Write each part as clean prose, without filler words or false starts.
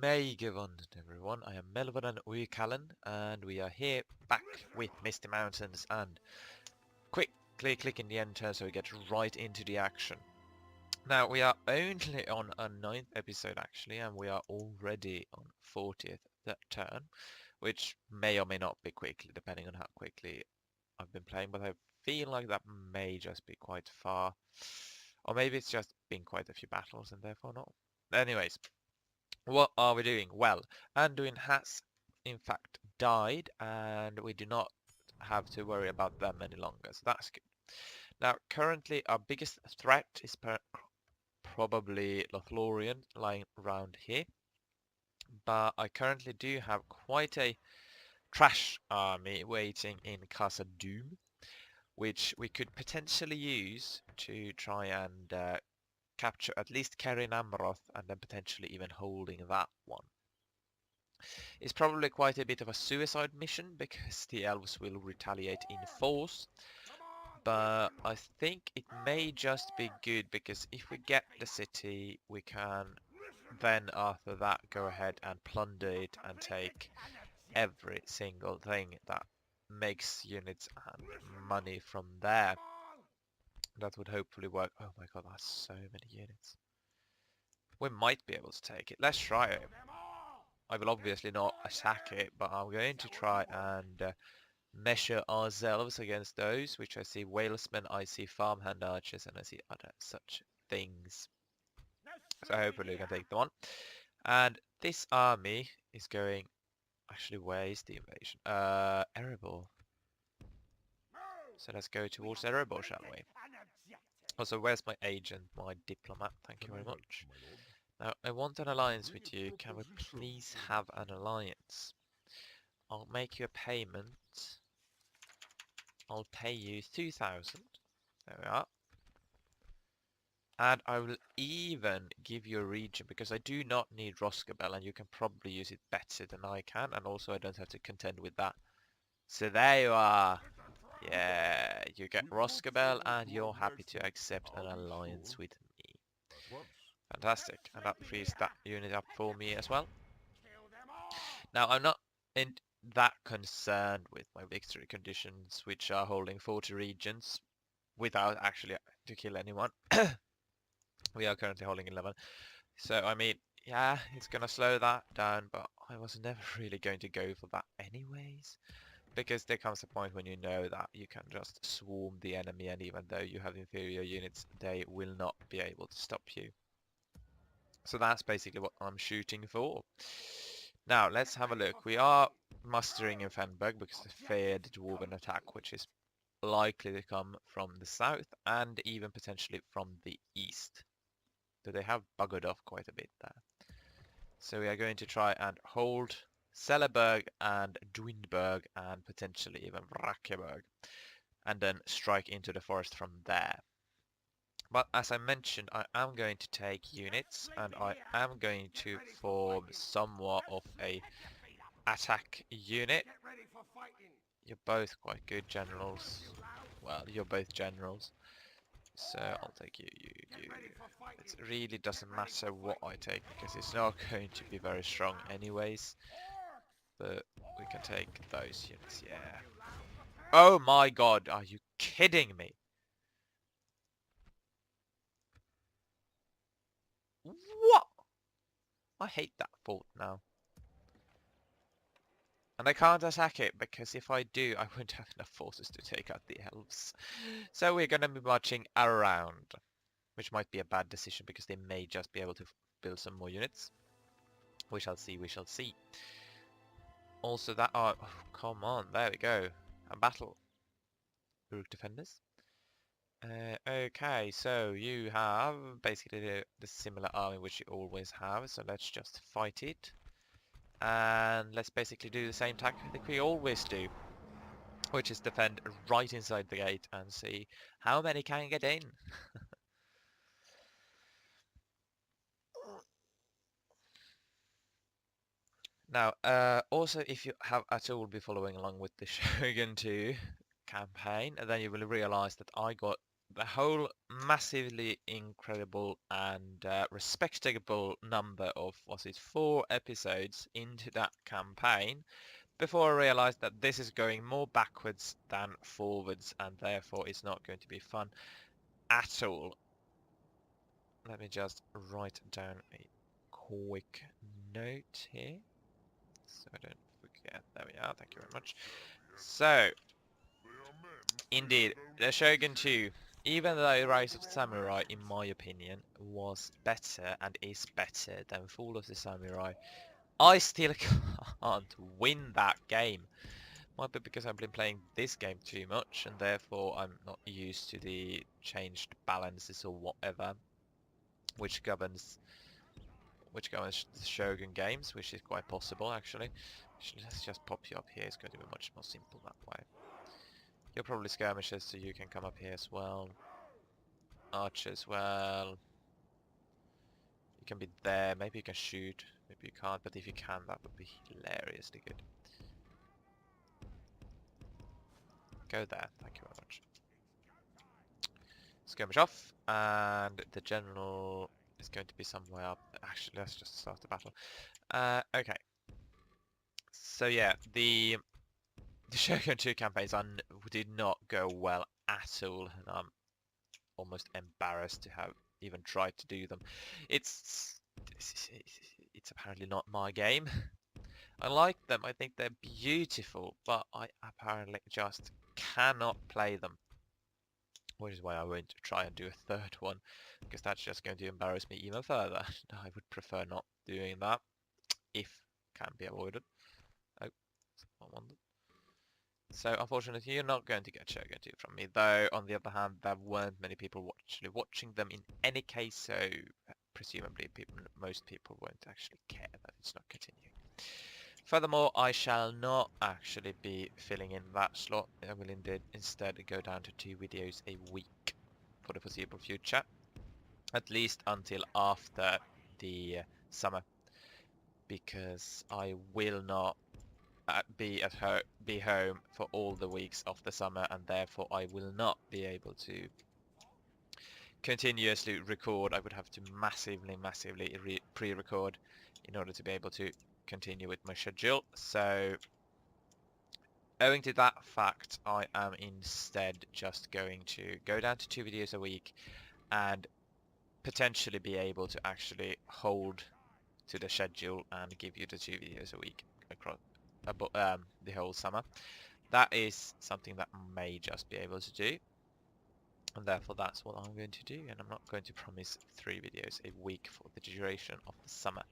Megavund, everyone. I am Melvin and Uykallen, and we are here back with Misty Mountains, and quickly clicking the enter so we get right into the action. Now, we are only on a 9th episode actually, and we are already on 40th that turn, which may or may not be quickly, depending on how quickly I've been playing, but I feel like that may just be quite far. Or maybe it's just been quite a few battles and therefore not. Anyways, what are we doing? Well, Anduin has in fact died, and we do not have to worry about them any longer, so that's good. Now, currently our biggest threat is probably Lothlorien lying around here, but I currently do have quite a trash army waiting in Casa Doom, which we could potentially use to try and capture at least Karin Amroth and then potentially even holding that one. It's probably quite a bit of a suicide mission because the elves will retaliate in force, but I think it may just be good because if we get the city, we can then after that go ahead and plunder it and take every single thing that makes units and money from there. That would hopefully work. Oh my god, that's so many units. We might be able to take it. Let's try it. I will obviously not attack it, but I'm going to try and measure ourselves against those, which I see whalesmen, I see farmhand archers, and I see other such things. So hopefully we can take them on. And this army is going... Actually, where is the invasion? Erebor. So let's go towards Erebor, shall we? Also, where's my agent, my diplomat? Thank you very much. Now, I want an alliance with you. Can we please have an alliance? I'll make you a payment. I'll pay you 2,000. There we are. And I will even give you a region because I do not need Roscabel and you can probably use it better than I can, and also I don't have to contend with that. So there you are. Yeah, you get Roscabel and you're happy to accept an alliance with me. Fantastic. And that frees that unit up for me as well. Now, I'm not in that concerned with my victory conditions, which are holding 40 regions without actually to kill anyone. We are currently holding 11. So, I mean, yeah, it's going to slow that down, but I was never really going to go for that anyways. Because there comes a point when you know that you can just swarm the enemy, and even though you have inferior units, they will not be able to stop you. So that's basically what I'm shooting for. Now, let's have a look. We are mustering in Fenberg because they feared dwarven attack, which is likely to come from the south and even potentially from the east. So they have buggered off quite a bit there. So we are going to try and hold Selleberg and Dwindberg and potentially even Wrackeberg, and then strike into the forest from there. But as I mentioned, I am going to take units and I am going to form somewhat of a attack unit. You're both quite good generals. Well, you're both generals. So I'll take you. It really doesn't matter what I take because it's not going to be very strong anyways. But we can take those units, yeah. Oh my god, are you kidding me? What? I hate that fort now. And I can't attack it because if I do, I won't have enough forces to take out the elves. So we're gonna be marching around, which might be a bad decision because they may just be able to build some more units. We shall see, we shall see. Also that are... Oh, come on, there we go. A battle. Uruk defenders. Okay, so you have basically the similar army which you always have, so let's just fight it. And let's basically do the same tactic we always do, which is defend right inside the gate and see how many can get in. Now, also if you have at all be following along with the Shogun 2 campaign, then you will realize that I got the whole massively incredible and respectable number of, was it 4 episodes into that campaign before I realized that this is going more backwards than forwards, and therefore it's not going to be fun at all. Let me just write down a quick note here so I don't forget. There we are, thank you very much. So, indeed, the Shogun 2, even though Rise of the Samurai, in my opinion, was better and is better than Fall of the Samurai, I still can't win that game. Might be because I've been playing this game too much and therefore I'm not used to the changed balances or whatever, which governs the Shogun games, which is quite possible actually. Let's just pop you up here, it's going to be much more simple that way. You're probably skirmishers, so you can come up here as well. Archer as well. You can be there, maybe you can shoot, maybe you can't, but if you can, that would be hilariously good. Go there, thank you very much. Skirmish off, and the general is going to be somewhere up. Actually, let's just start the battle. Okay. So yeah, the Shogun 2 campaigns did not go well at all, and I'm almost embarrassed to have even tried to do them. It's apparently not my game. I like them, I think they're beautiful, but I apparently just cannot play them. Which is why I won't try and do a third one, because that's just going to embarrass me even further. I would prefer not doing that, if can be avoided. Oh, someone wanted. So unfortunately you're not going to get Shogun 2 from me, though on the other hand there weren't many people actually watching them in any case, so presumably most people won't actually care that it's not continuing. Furthermore, I shall not actually be filling in that slot. I will instead go down to 2 videos a week for the foreseeable future, at least until after the summer, because I will not be home for all the weeks of the summer, and therefore I will not be able to continuously record. I would have to massively pre-record in order to be able to continue with my schedule. So owing to that fact, I am instead just going to go down to 2 videos a week and potentially be able to actually hold to the schedule and give you the 2 videos a week across the whole summer. That is something that I may just be able to do, and therefore that's what I'm going to do, and I'm not going to promise 3 videos a week for the duration of the summer.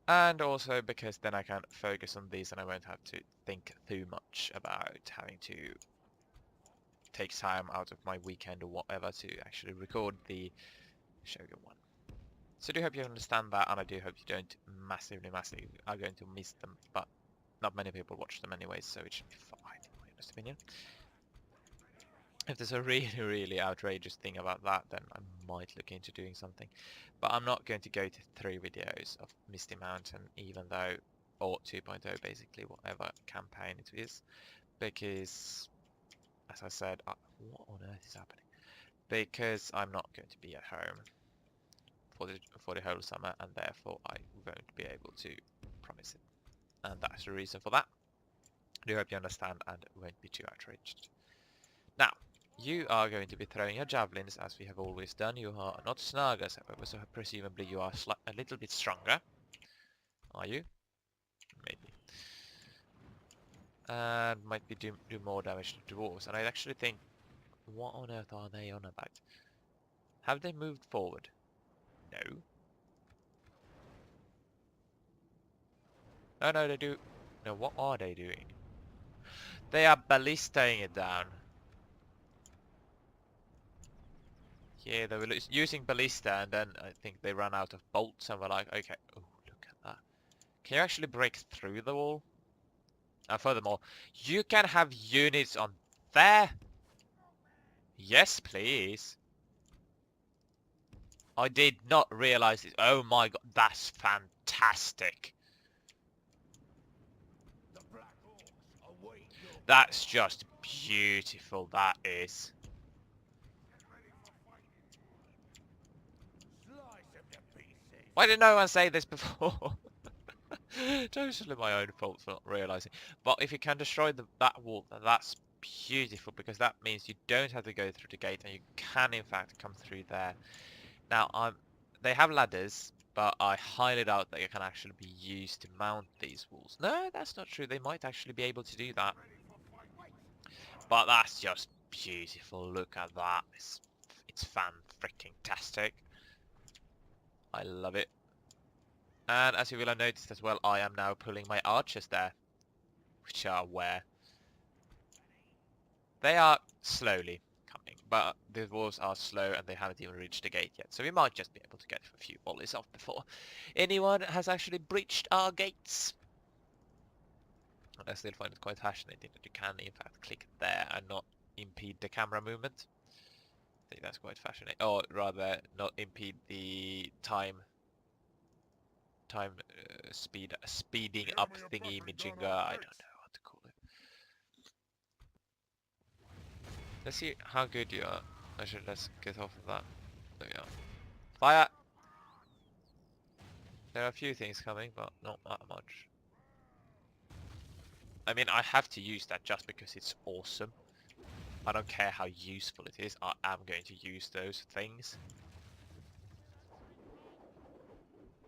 And also because then I can focus on these and I won't have to think too much about having to take time out of my weekend or whatever to actually record the Shogun one. So I do hope you understand that, and I do hope you don't massively are going to miss them, but not many people watch them anyways, so it should be fine in my honest opinion. If there's a really outrageous thing about that, then I might look into doing something. But I'm not going to go to 3 videos of Misty Mountain, even though, or 2.0 basically, whatever campaign it is, because, as I said, what on earth is happening? Because I'm not going to be at home for the whole summer, and therefore I won't be able to promise it. And that's the reason for that. I do hope you understand and won't be too outraged. Now, you are going to be throwing your javelins as we have always done. You are not Snagas, however, so presumably you are a little bit stronger. Are you? Maybe. And might be do more damage to dwarves. And I actually think, what on earth are they on about? Have they moved forward? No. No, they do. No, what are they doing? They are ballistaing it down. Yeah, they were using ballista, and then I think they ran out of bolts and were like, okay, oh, look at that. Can you actually break through the wall? And furthermore, you can have units on there? Yes, please. I did not realize this. Oh my god, that's fantastic. That's just beautiful, that is. Why did no one say this before? Totally my own fault for not realising. But if you can destroy that wall, then that's beautiful, because that means you don't have to go through the gate and you can in fact come through there. Now, they have ladders, but I highly doubt that it can actually be used to mount these walls. No, that's not true. They might actually be able to do that. But that's just beautiful. Look at that. It's fan-freaking-tastic. I love it. And as you will have noticed as well, I am now pulling my archers there. Which are where? They are slowly coming, but the wolves are slow and they haven't even reached the gate yet. So we might just be able to get a few volleys off before anyone has actually breached our gates. And I still find it quite fascinating that you can in fact click there and not impede the camera movement. I think that's quite fascinating. Or rather, not impede the speeding up thingy majinga. I don't know what to call it. Let's see how good you are. Let's get off of that. There we are. Fire! There are a few things coming, but not that much. I mean, I have to use that just because it's awesome. I don't care how useful it is, I am going to use those things.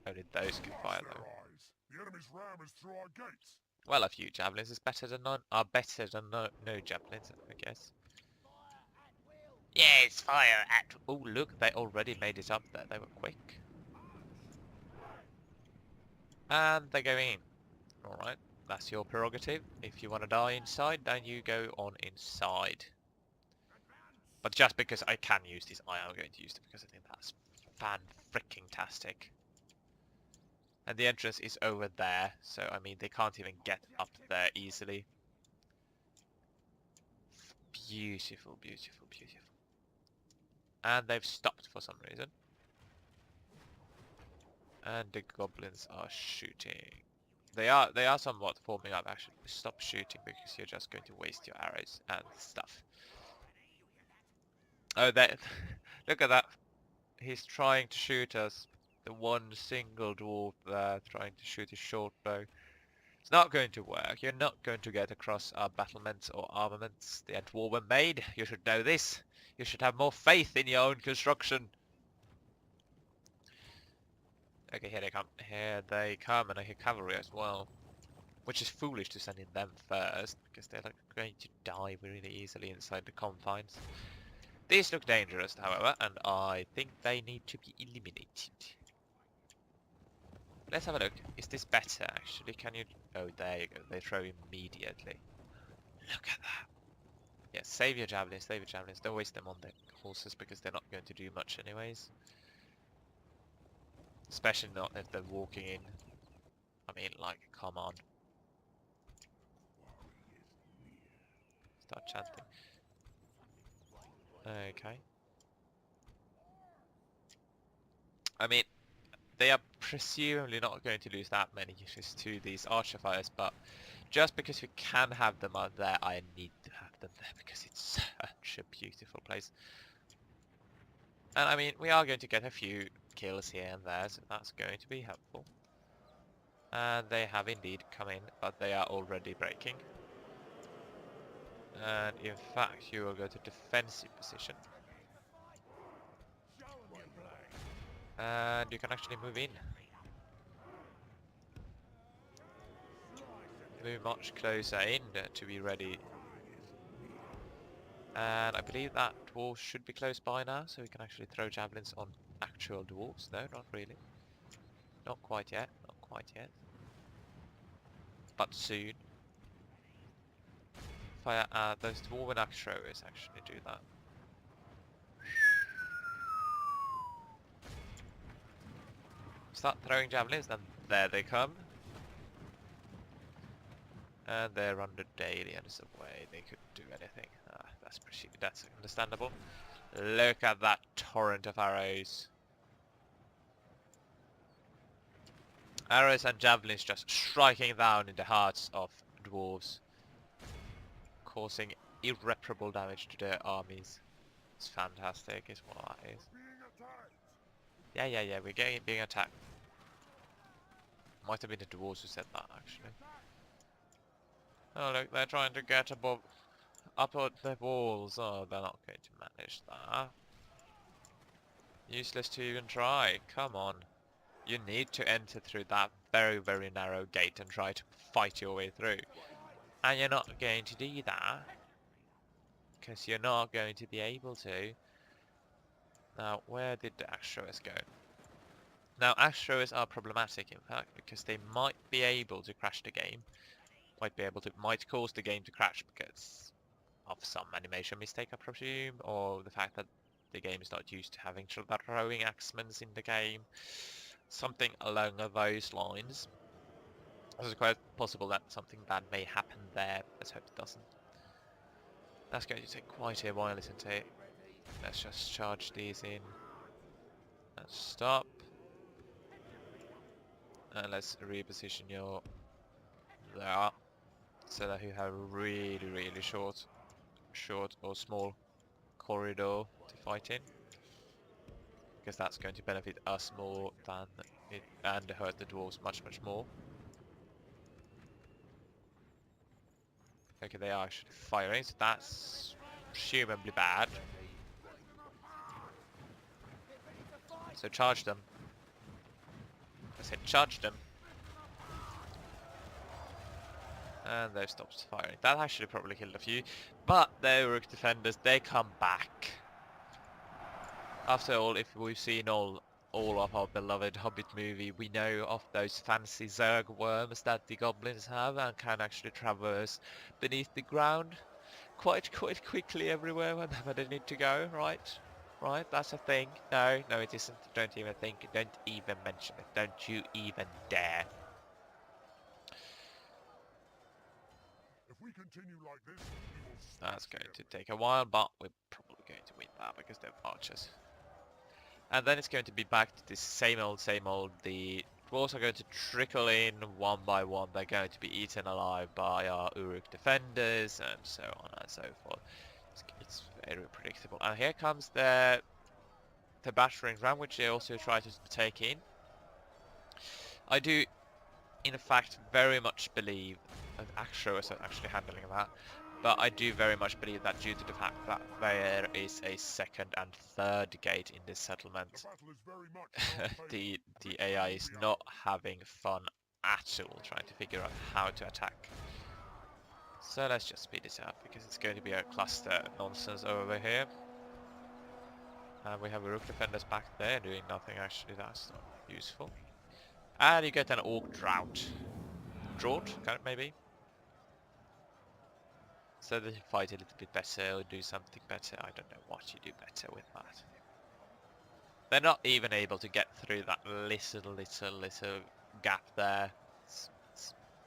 Only those can fire though. The enemy's ram is through our gates. Well, a few javelins is better than none. Are better than no javelins, I guess. Yes, fire at. Oh, look, they already made it up there. They were quick. And they're going in. Alright, that's your prerogative. If you want to die inside, then you go on inside. But just because I can use this, I am going to use it because I think that's fan-freaking-tastic. And the entrance is over there, so I mean they can't even get up there easily. Beautiful, beautiful, beautiful. And they've stopped for some reason. And the goblins are shooting. They are somewhat forming up actually. Stop shooting because you're just going to waste your arrows and stuff. Oh, that look at that. He's trying to shoot us. The one single dwarf there trying to shoot his short bow. It's not going to work. You're not going to get across our battlements or armaments. The dwarf were made. You should know this. You should have more faith in your own construction. Okay, here they come. Here they come, and I hear cavalry as well. Which is foolish to send in them first, because they're like going to die really easily inside the confines. These look dangerous, however, and I think they need to be eliminated. Let's have a look. Is this better, actually? Can you... Oh, there you go. They throw immediately. Look at that. Yeah, save your javelins, save your javelins. Don't waste them on the horses, because they're not going to do much anyways. Especially not if they're walking in. I mean, like, come on. Start chanting. Okay. I mean, they are presumably not going to lose that many uses to these archer fires, but just because we can have them out there, I need to have them there because it's such a beautiful place. And I mean, we are going to get a few kills here and there, so that's going to be helpful. And they have indeed come in, but they are already breaking. And in fact, you will go to defensive position. And you can actually move in. Move much closer in to be ready. And I believe that dwarf should be close by now, so we can actually throw javelins on actual dwarves. No, not really. Not quite yet, not quite yet. But soon. Fire those dwarven axe throwers actually do that. Start throwing javelins, and there they come. And they're under daily, and there's a way they could do anything. That's understandable. Look at that torrent of arrows. Arrows and javelins just striking down in the hearts of dwarves, causing irreparable damage to their armies. It's fantastic, is what that is. Yeah, we're being attacked. Might have been the dwarves who said that, actually. Oh look, they're trying to get above, up on the walls. Oh, they're not going to manage that. Useless to even try. Come on. You need to enter through that very, very narrow gate and try to fight your way through. And you're not going to do that. Because you're not going to be able to. Now, where did the axe throwers go? Now, axe throwers are problematic, in fact, because they might be able to crash the game. Might cause the game to crash because of some animation mistake, I presume, or the fact that the game is not used to having throwing axemen in the game. Something along those lines. It's quite possible that something bad may happen there. Let's hope it doesn't. That's going to take quite a while, isn't it? Let's just charge these in. Let's stop. And let's reposition your there. So that you have a really, really short or small corridor to fight in. Because that's going to benefit us more than it, and hurt the dwarves much, much more. Okay, they are actually firing, so that's presumably bad. So charge them. I said charge them. And they've stopped firing. That actually probably killed a few. But the Rook defenders, they come back. After all, if we've seen all of our beloved Hobbit movie, we know of those fancy Zerg worms that the goblins have and can actually traverse beneath the ground quite quickly everywhere whenever they need to go, right? Right, that's a thing. No, it isn't. Don't even think. Don't even mention it. Don't you even dare. If we continue like this, we will stand That's going still. to take a while, but we're probably going to win that because they're archers. And then it's going to be back to this same old. The dwarves are going to trickle in one by one. They're going to be eaten alive by our Uruk defenders and so on and so forth. It's very predictable. And here comes the battering ram, which they also try to take in. I do, in fact, very much believe that Axos are actually handling that. But I do very much believe that due to the fact that there is a second and third gate in this settlement, The battle is very much in our favour. the AI is not having fun at all trying to figure out how to attack. So let's just speed it up because it's going to be a cluster nonsense over here. And we have a Rook defenders back there doing nothing actually, that's not useful. And you get an Orc Drought. Drought, maybe? So that you fight a little bit better or do something better. I don't know what you do better with that. They're not even able to get through that little gap there.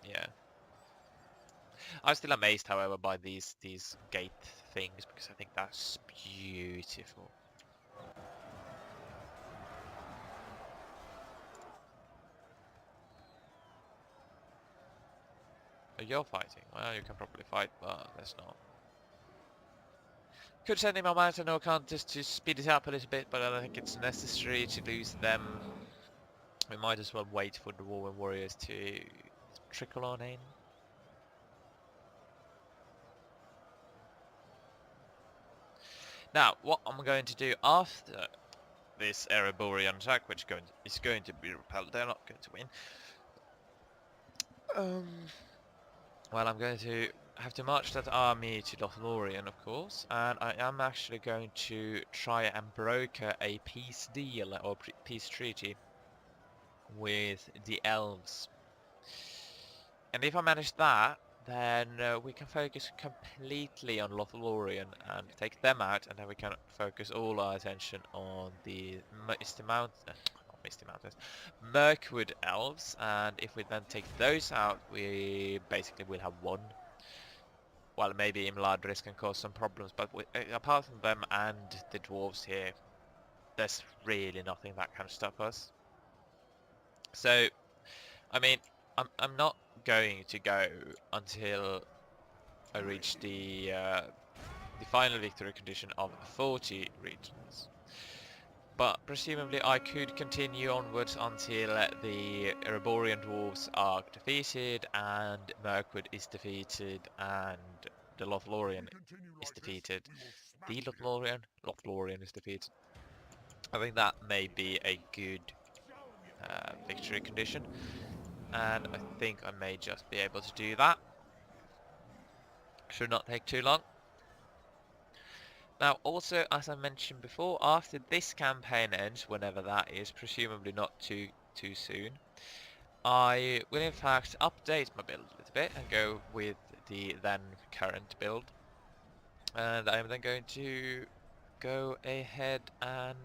Yeah. I'm still amazed, however, by these gate things because I think that's beautiful. Oh, you're fighting. Well, you can probably fight, but let's not. Could send him on mountain or can't just to speed it up a little bit, but I don't think it's necessary to lose them. We might as well wait for the Dwarven warriors to trickle on in. Now, what I'm going to do after this Ereborian attack, which is going to be repelled, they're not going to win. Well, I'm going to have to march that army to Lothlorien, of course, and I am actually going to try and broker a peace deal or peace treaty with the elves. And if I manage that, then we can focus completely on Lothlorien and take them out, and then we can focus all our attention on the Mirkwood elves, and if we then take those out, we basically will have won. Well, maybe Imladris can cause some problems, but apart from them and the dwarves here, there's really nothing that can stop us. So, I mean, I'm not going to go until I reach the final victory condition of 40 regions. but presumably I could continue onwards until the Ereborian dwarves are defeated and Mirkwood is defeated and the Lothlorien is defeated. The Lothlorien is defeated. I think that may be a good victory condition, and I think I may just be able to do that. Should not take too long. Now, also, as I mentioned before, after this campaign ends, whenever that is, presumably not too soon, I will in fact update my build a little bit and go with the then current build. And I'm then going to go ahead and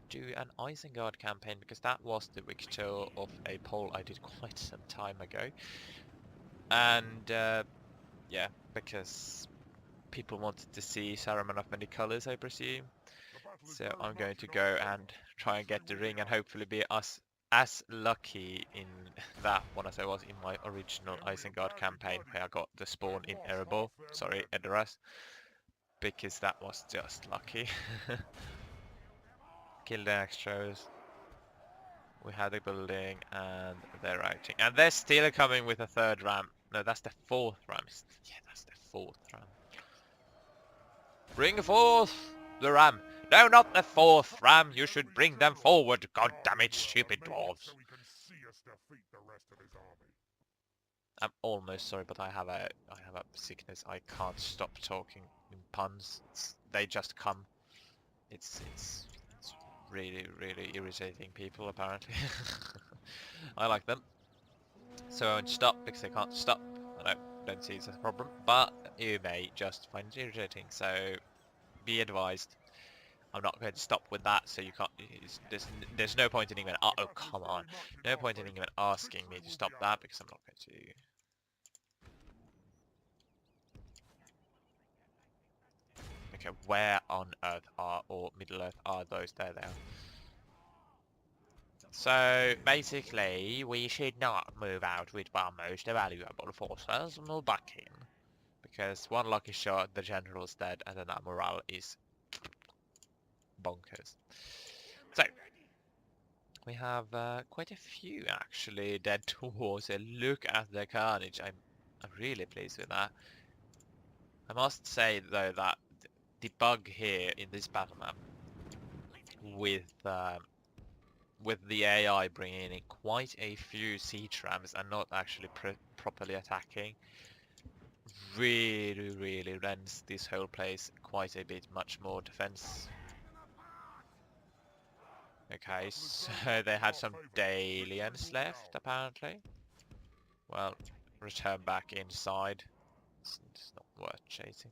do an Isengard campaign, because that was the victor of a poll I did quite some time ago. And yeah, because people wanted to see Saruman of many colors, I presume. So I'm going to go and try and get the ring and hopefully be as lucky in that one as I was in my original Isengard campaign, where I got the spawn in Erebor, sorry, Edoras, because that was just lucky. Kill the extras. We had the building and they're routing. And they're still coming with a third ram. No, that's the fourth ram. Yeah, that's the fourth ram. Bring forth the ram. No, not the fourth ram. You should bring them forward. God damn it, stupid dwarves. I'm almost sorry, but I have a sickness. I can't stop talking in puns. They just come. It's really irritating people apparently. I like them. So I won't stop because I can't stop. I don't see it's a problem, but you may just find it irritating. So be advised. I'm not going to stop with that, so you can't. There's no point in even. Oh, come on! No point in even asking me to stop that, because I'm not going to. Okay, where on Earth are, or Middle Earth are those? There they are. So basically, we should not move out with our most valuable forces. Move back in, because one lucky shot, the general's dead, and then that morale is bonkers. So we have quite a few actually dead dwarves. Look at the carnage. I'm really pleased with that. I must say though that the bug here in this battle map with the AI bringing in quite a few siege rams and not actually properly attacking really rends this whole place quite a bit much more defense. Okay, so they had some Dalians left apparently. Well, return back inside. It's not worth chasing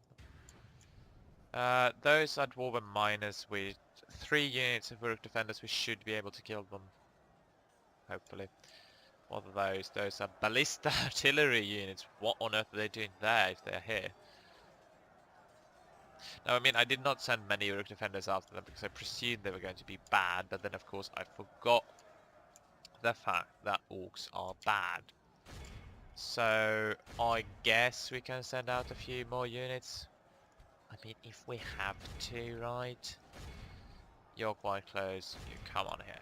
them. Those are dwarven miners with 3 units of Uruk defenders. We should be able to kill them. Hopefully. What are those? Those are ballista artillery units. What on earth are they doing there if they're here? Now, I mean, I did not send many Uruk defenders after them because I presumed they were going to be bad, but then of course I forgot the fact that orcs are bad. So I guess we can send out a few more units. I mean, if we have to, right? You're quite close. You come on here.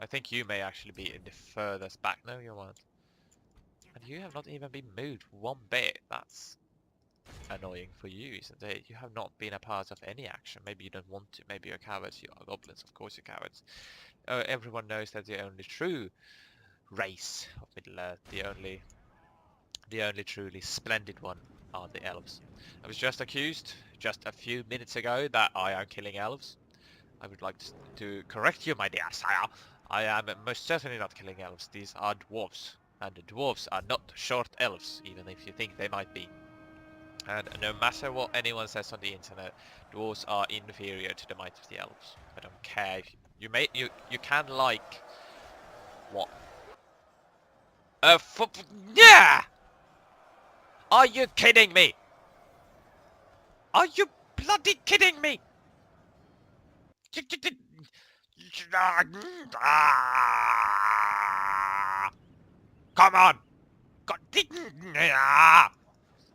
I think you may actually be in the furthest back. No, you won't. And you have not even been moved one bit. That's annoying for you, isn't it? You have not been a part of any action. Maybe you don't want to. Maybe you're cowards. You are goblins. Of course you're cowards. Everyone knows that the only true race of Middle-earth, the only truly splendid one, are the elves. I was just accused just a few minutes ago that I am killing elves. I would like to correct you, my dear sire. I am most certainly not killing elves. These are dwarves, and the dwarves are not short elves, even if you think they might be. And no matter what anyone says on the internet, dwarves are inferior to the might of the elves. I don't care if you can like what? Yeah! Are you kidding me? Are you bloody kidding me? Come on! God,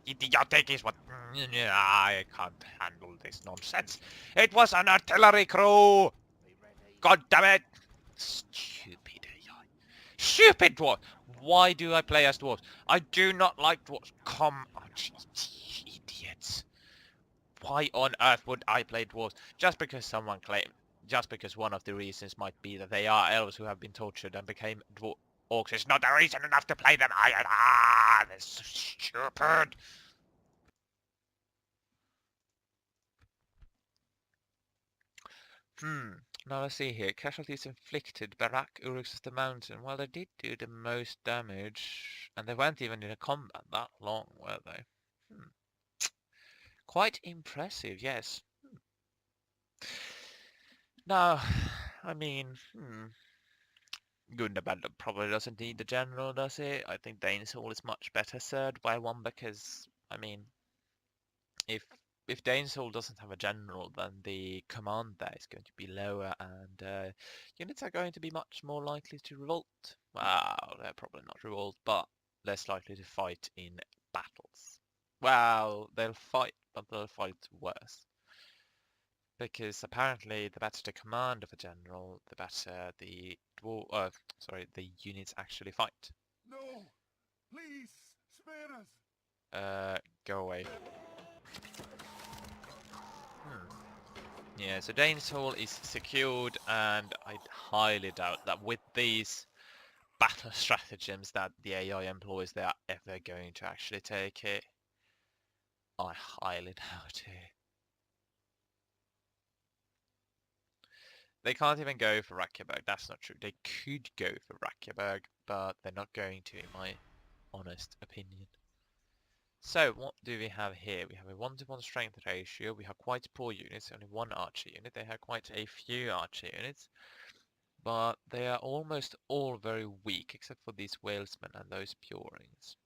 idiotic is what... I can't handle this nonsense. It was an artillery crew! God damn it! Stupid AI. Stupid dwarf! Why do I play as dwarves? I do not like dwarves. Come on, idiots. Why on earth would I play dwarves? Just because someone claimed, just because one of the reasons might be that they are elves who have been tortured and became orcs is not a reason enough to play them. They're so stupid. Now let's see here. Casualties inflicted. Barak Urux of the Mountain. Well, they did do the most damage, and they weren't even in a combat that long, were they? Quite impressive, yes. Now, I mean, Gundabad probably doesn't need the general, does it? I think Dane's Hall is much better served by one because, I mean, if Dane's Hall doesn't have a general, then the command there is going to be lower, and units are going to be much more likely to revolt. Well, they're probably not revolt, but less likely to fight in battles. Well, they'll fight, but they'll fight worse. Because apparently the better the command of a general, the better the the units actually fight. No! Please, spare us! Go away. Yeah, so Dane's Hall is secured, and I highly doubt that with these battle stratagems that the AI employs, they are ever going to actually take it. I highly doubt it. They can't even go for Rakyaberg. That's not true. They could go for Rakyaberg, but they're not going to, in my honest opinion. So, what do we have here? We have a 1-to-1 strength ratio. We have quite poor units, only one archer unit. They have quite a few archer units, but they are almost all very weak, except for these whalesmen and those purings.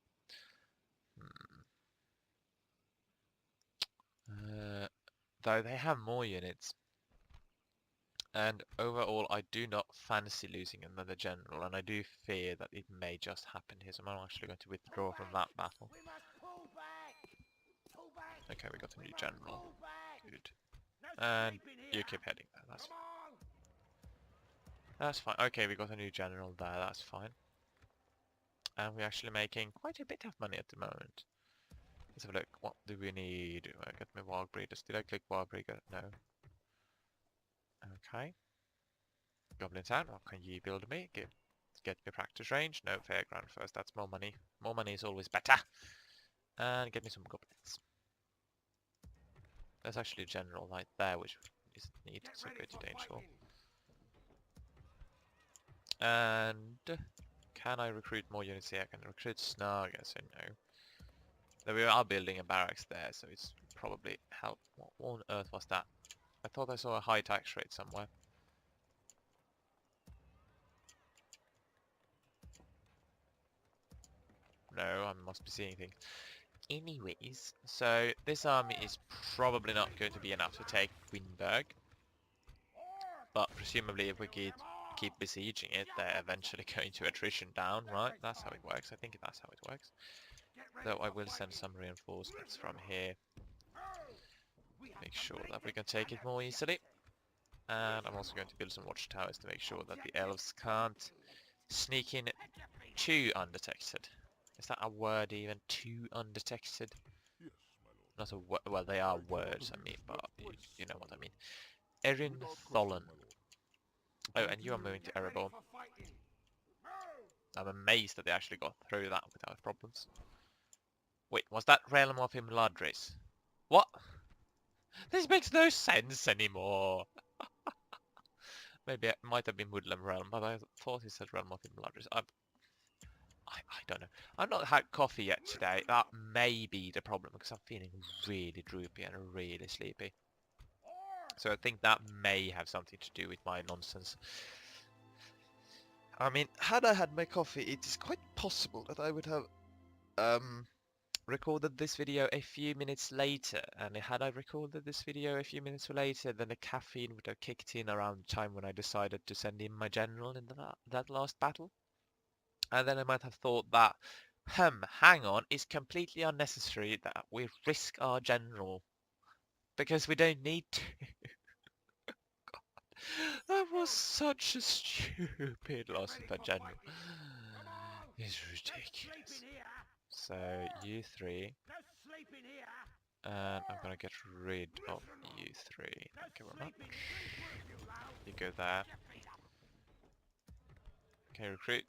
Though they have more units. And overall, I do not fancy losing another general, and I do fear that it may just happen here, so I'm actually going to withdraw from that battle. Okay, we got a new general. Good. And you keep heading there, that's fine. Okay, we got a new general there, that's fine. And we're actually making quite a bit of money at the moment. Let's have a look. What do we need? I got my wild breeders. Did I click wild breeder? No. Okay. Goblin Town, what can you build me? Get me practice range. No, fairground first. That's more money. More money is always better. And get me some goblins. There's actually a general right there, which is neat. So go to Dane's Hall. And can I recruit more units here? I can recruit Snarg, I say no. Though we are building a barracks there, so it's probably help. What on earth was that? I thought I saw a high tax rate somewhere. No, I must be seeing things. Anyways, so this army is probably not going to be enough to take Winberg. But presumably if we keep besieging it, they're eventually going to attrition down, right? That's how it works. I think that's how it works. Though I will send some reinforcements from here. Make sure that we can take it more easily. And I'm also going to build some watchtowers to make sure that the elves can't sneak in too undetected. Is that a word even? Too undetected? Yes, my lord. Not a well, they are words, I mean, but you know what I mean. Erin Tholen. Oh, and you are moving to Erebor. I'm amazed that they actually got through that without problems. Wait, was that Realm of Imladris? What? This makes no sense anymore. Maybe it might have been Woodland Realm, but I thought he said Realm of Imladris. I don't know. I've not had coffee yet today. That may be the problem because I'm feeling really droopy and really sleepy. So I think that may have something to do with my nonsense. I mean, had I had my coffee, it is quite possible that I would have recorded this video a few minutes later. And had I recorded this video a few minutes later, then the caffeine would have kicked in around the time when I decided to send in my general in that last battle. And then I might have thought that, hang on, it's completely unnecessary that we risk our general. Because we don't need to. That was such a stupid loss of a general. It's ridiculous. So you three, and I'm gonna get rid of you three. Thank you very much. You go there. Okay, recruit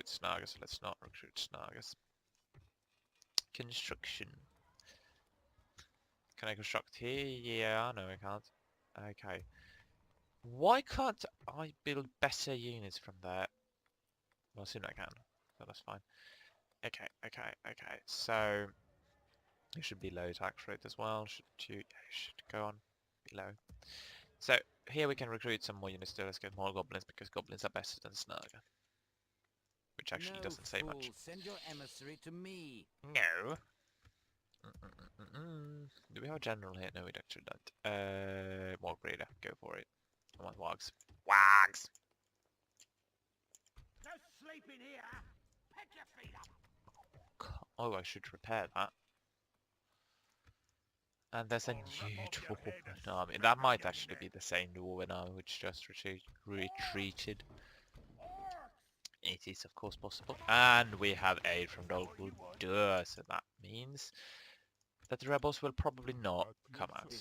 Snaggers. Let's not recruit Snaggers. Construction. Can I construct here? Yeah, no I can't. Okay. Why can't I build better units from there? Well, soon I can, so that's fine. Okay. So it should be low tax rate as well. Should go on below. So here we can recruit some more units. Let's get more goblins because goblins are better than Snarger, which actually doesn't say much. Send your emissary to me. No. Do we have a general here? No, we actually don't. More greater. Go for it. I want wags. Wags! No sleeping here. Pick your feet up. Oh, I should repair that. And there's a new dwarven army. That might actually be the same dwarven army which just retreated. It is of course possible. And we have aid from Dol Guldur, so that means that the rebels will probably not come out.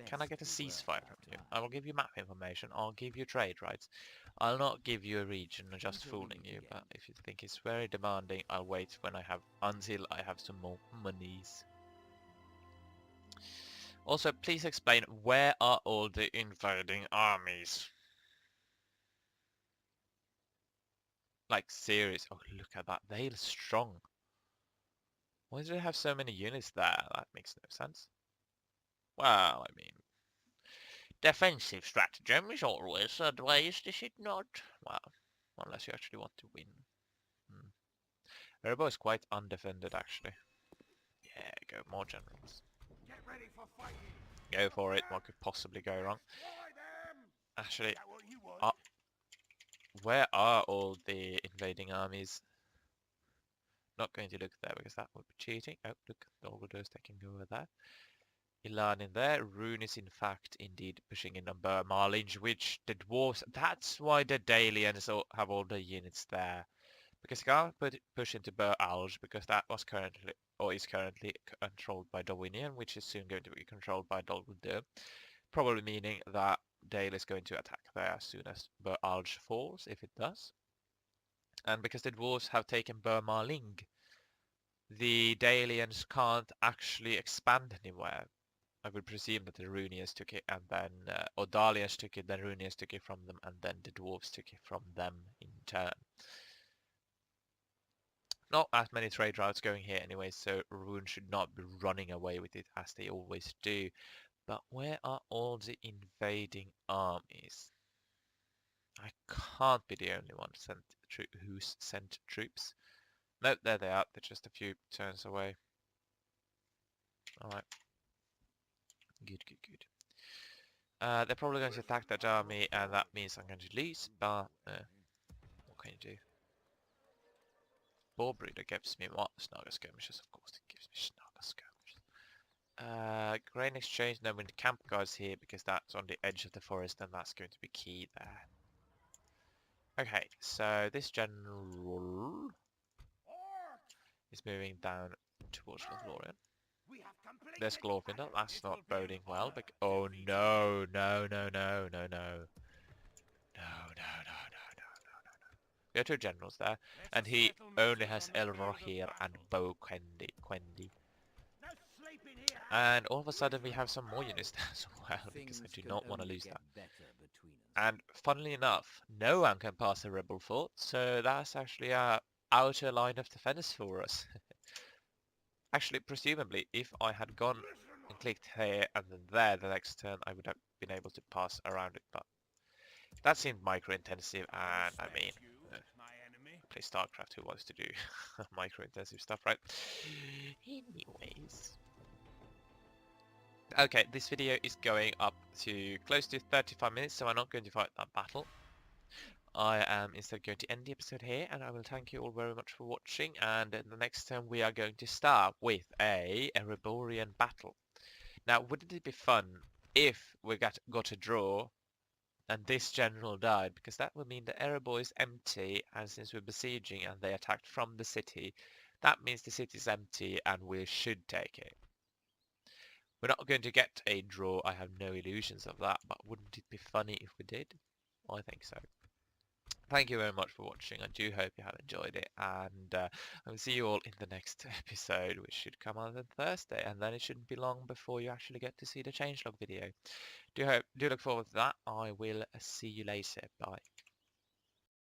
Can I get a ceasefire from you? I will give you map information, I'll give you trade rights. I'll not give you a region, just fooling you, but if you think it's very demanding, I'll wait until I have some more monies. Also, please explain, where are all the invading armies? Like, serious. Oh, look at that. They're strong. Why do they have so many units there? That makes no sense. Well, I mean, defensive stratagem is always advised, is it not? Well, unless you actually want to win. Erebo is quite undefended, actually. Yeah, go more generals. Get ready for fighting. Go for it. What could possibly go wrong? Actually, where are all the invading armies? Not going to look there because that would be cheating. Oh, look, the Olgudur's taking over there. Ilan in there. Rune is in fact indeed pushing in on Burmarlinge, which the dwarves... That's why the Dalians have all the units there. Because they can't push into Bur-Alge because that was currently, or is currently, controlled by Dovinian, which is soon going to be controlled by Dol Guldur. Probably meaning that Dale is going to attack there as soon as Bur-Alge falls, if it does. And because the dwarves have taken Burmarling, the Dalians can't actually expand anywhere. I would presume that the Runians took it and then, or Dalians took it, then Runians took it from them, and then the dwarves took it from them in turn. Not as many trade routes going here anyway, so Rune should not be running away with it as they always do. But where are all the invading armies? I can't be the only one who's sent troops. No, there they are. They're just a few turns away. Alright. Good. They're probably going to attack that army, and that means I'm going to lose, but what can you do? Boar Breeder gives me what? Snarger skirmishes, of course it gives me Snarger skirmishes. Grain exchange, no, when the camp guards here, because that's on the edge of the forest, and that's going to be key there. Okay, so this general is moving down towards Lothlorien. There's Glorfindel, that's not boding well, but oh no. We have two generals there, and he only has Elrohir and Bo Quendi. And all of a sudden we have some more units there as well, because I do not want to lose that. And funnily enough, no one can pass a rebel fort, so that's actually our outer line of defense for us. Actually, presumably, if I had gone and clicked here and then there the next turn, I would have been able to pass around it, but that seemed micro-intensive, and I mean, play StarCraft, who wants to do micro-intensive stuff, right? Anyways. Okay, this video is going up to close to 35 minutes, so I'm not going to fight that battle. I am instead going to end the episode here, and I will thank you all very much for watching, and in the next time we are going to start with a Ereborian battle. Now, wouldn't it be fun if we got a draw and this general died, because that would mean the Erebor is empty, and since we're besieging and they attacked from the city, that means the city is empty and we should take it. We're not going to get a draw, I have no illusions of that, but wouldn't it be funny if we did? I think so. Thank you very much for watching. I do hope you have enjoyed it, and I will see you all in the next episode, which should come out on Thursday, and then it shouldn't be long before you actually get to see the changelog video. Do look forward to that. I will see you later. Bye.